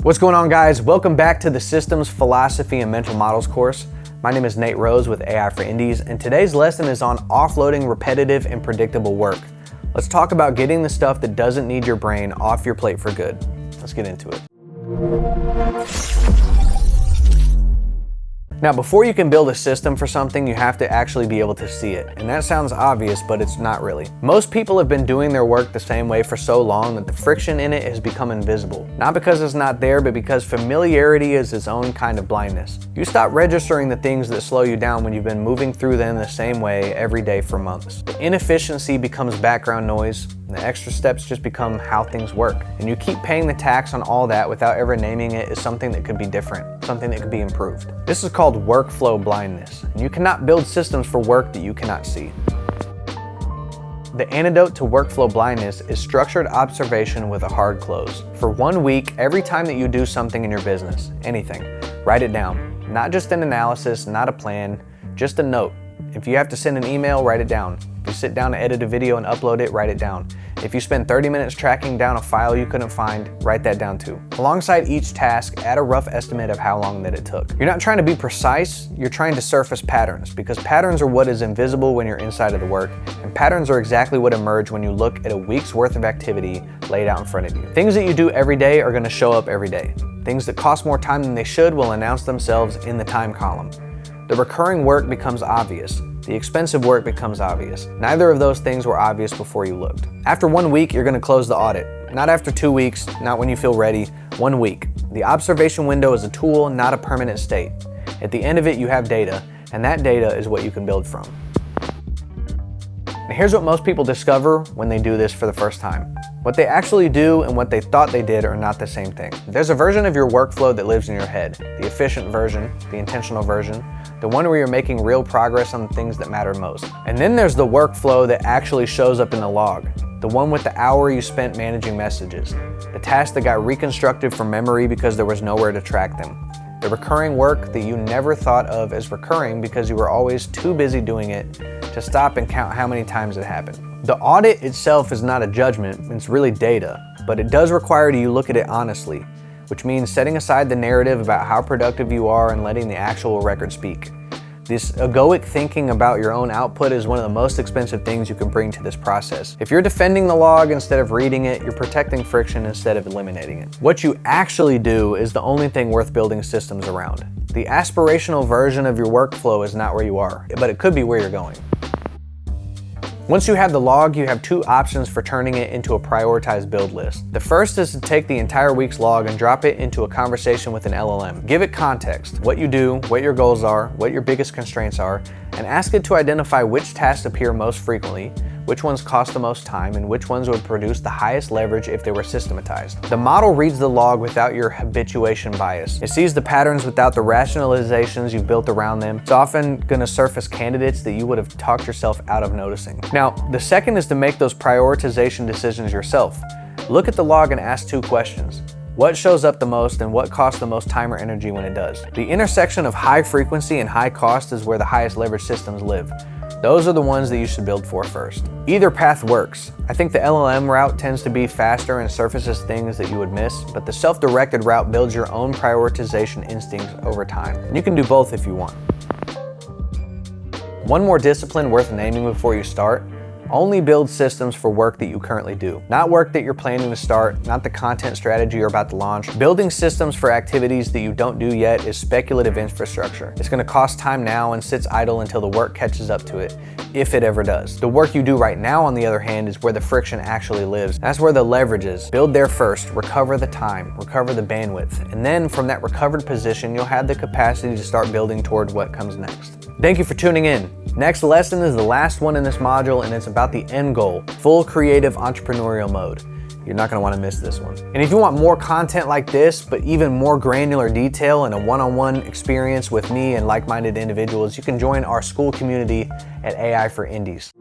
What's going on, guys? Welcome back to the Systems, Philosophy, and Mental Models course. My name is Nate Rose with AI for Indies, and today's lesson is on offloading repetitive and predictable work. Let's talk about getting the stuff that doesn't need your brain off your plate for good. Let's get into it. Now, before you can build a system for something, you have to actually be able to see it. And that sounds obvious, but it's not really. Most people have been doing their work the same way for so long that the friction in it has become invisible. Not because it's not there, but because familiarity is its own kind of blindness. You stop registering the things that slow you down when you've been moving through them the same way every day for months. The inefficiency becomes background noise, and the extra steps just become how things work. And you keep paying the tax on all that without ever naming it as something that could be different, something that could be improved. This is called workflow blindness, and you cannot build systems for work that you cannot see. The antidote to workflow blindness is structured observation with a hard close. For 1 week, every time that you do something in your business, anything, write it down. Not just an analysis, not a plan, just a note. If you have to send an email, write it down. If you sit down to edit a video and upload it, write it down. If you spend 30 minutes tracking down a file you couldn't find, write that down too. Alongside each task, add a rough estimate of how long that it took. You're not trying to be precise, you're trying to surface patterns, because patterns are what is invisible when you're inside of the work, and patterns are exactly what emerge when you look at a week's worth of activity laid out in front of you. Things that you do every day are going to show up every day. Things that cost more time than they should will announce themselves in the time column. The recurring work becomes obvious. The expensive work becomes obvious. Neither of those things were obvious before you looked. After 1 week, you're going to close the audit. Not after 2 weeks, not when you feel ready. 1 week. The observation window is a tool, not a permanent state. At the end of it, you have data, and that data is what you can build from. Now, here's what most people discover when they do this for the first time. What they actually do and what they thought they did are not the same thing. There's a version of your workflow that lives in your head, the efficient version, the intentional version, the one where you're making real progress on the things that matter most. And then there's the workflow that actually shows up in the log, the one with the hour you spent managing messages, the task that got reconstructed from memory because there was nowhere to track them, the recurring work that you never thought of as recurring because you were always too busy doing it to stop and count how many times it happened. The audit itself is not a judgment, it's really data, but it does require you look at it honestly, which means setting aside the narrative about how productive you are and letting the actual record speak. This egoic thinking about your own output is one of the most expensive things you can bring to this process. If you're defending the log instead of reading it, you're protecting friction instead of eliminating it. What you actually do is the only thing worth building systems around. The aspirational version of your workflow is not where you are, but it could be where you're going. Once you have the log, you have two options for turning it into a prioritized build list. The first is to take the entire week's log and drop it into a conversation with an LLM. Give it context, what you do, what your goals are, what your biggest constraints are, and ask it to identify which tasks appear most frequently, which ones cost the most time, and which ones would produce the highest leverage if they were systematized. The model reads the log without your habituation bias. It sees the patterns without the rationalizations you've built around them. It's often going to surface candidates that you would have talked yourself out of noticing. Now, the second is to make those prioritization decisions yourself. Look at the log and ask two questions. What shows up the most and what costs the most time or energy when it does? The intersection of high frequency and high cost is where the highest leverage systems live. Those are the ones that you should build for first. Either path works. I think the LLM route tends to be faster and surfaces things that you would miss, but the self-directed route builds your own prioritization instincts over time. And you can do both if you want. One more discipline worth naming before you start: only build systems for work that you currently do. Not work that you're planning to start, not the content strategy you're about to launch. Building systems for activities that you don't do yet is speculative infrastructure. It's going to cost time now and sits idle until the work catches up to it, if it ever does. The work you do right now, on the other hand, is where the friction actually lives. That's where the leverage is. Build there first, recover the time, recover the bandwidth, and then from that recovered position, you'll have the capacity to start building toward what comes next. Thank you for tuning in. Next lesson is the last one in this module, and it's about the end goal, full creative entrepreneurial mode. You're not going to want to miss this one. And if you want more content like this, but even more granular detail and a one-on-one experience with me and like-minded individuals, you can join our Skool community at AI for Indies.